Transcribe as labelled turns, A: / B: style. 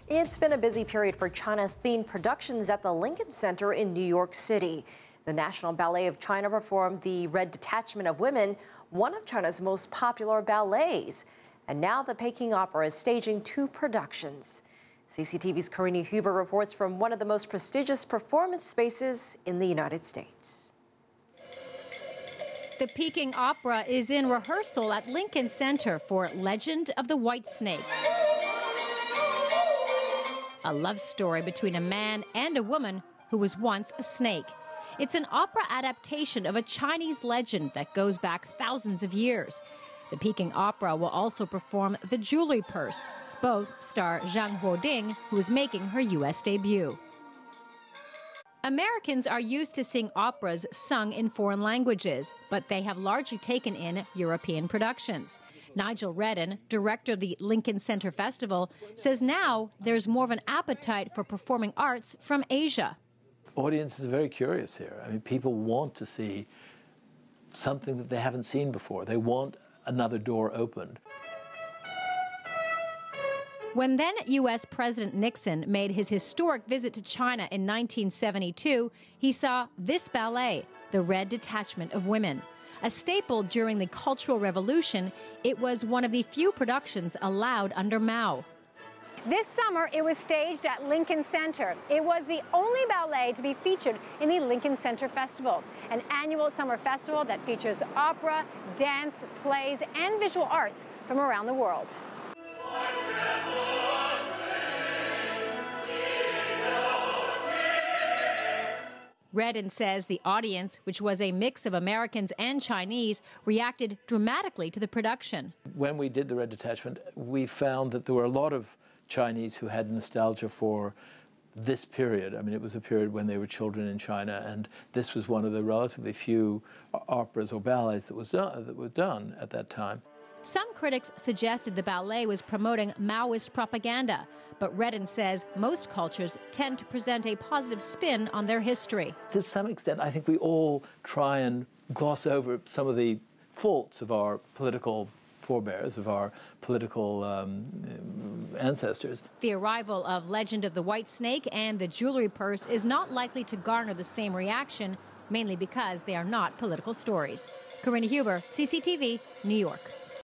A: It's been a busy period for China-themed productions at the Lincoln Center in New York City. The National Ballet of China performed the Red Detachment of Women, one of China's most popular ballets. And now the Peking Opera is staging 2 productions. CCTV's Karina Huber reports from one of the most prestigious performance spaces in the United States.
B: The Peking Opera is in rehearsal at Lincoln Center for Legend of the White Snake. A love story between a man and a woman who was once a snake. It's an opera adaptation of a Chinese legend that goes back thousands of years. The Peking Opera will also perform The Jewelry Purse. Both star Zhang Huoding, who is making her U.S. debut. Americans are used to seeing operas sung in foreign languages, but they have largely taken in European productions. Nigel Redden, director of the Lincoln Center Festival, says now there's more of an appetite for performing arts from Asia.
C: Audiences are very curious here. I mean, people want to see something that they haven't seen before. They want another door opened.
B: When then U.S. President Nixon made his historic visit to China in 1972, he saw this ballet, the Red Detachment of Women. A staple during the Cultural Revolution, it was one of the few productions allowed under Mao.
D: This summer, it was staged at Lincoln Center. It was the only ballet to be featured in the Lincoln Center Festival, an annual summer festival that features opera, dance, plays, and visual arts from around the world.
B: Redden says the audience, which was a mix of Americans and Chinese, reacted dramatically to the production.
C: When we did the Red Detachment, we found that there were a lot of Chinese who had nostalgia for this period. I mean, it was a period when they were children in China, and this was one of the relatively few operas or ballets that were done at that time.
B: Some critics suggested the ballet was promoting Maoist propaganda, but Redden says most cultures tend to present a positive spin on their history.
C: To some extent, I think we all try and gloss over some of the faults of our political forebears, of our political ancestors.
B: The arrival of Legend of the White Snake and The Jewelry Purse is not likely to garner the same reaction, mainly because they are not political stories. Karina Huber, CCTV, New York.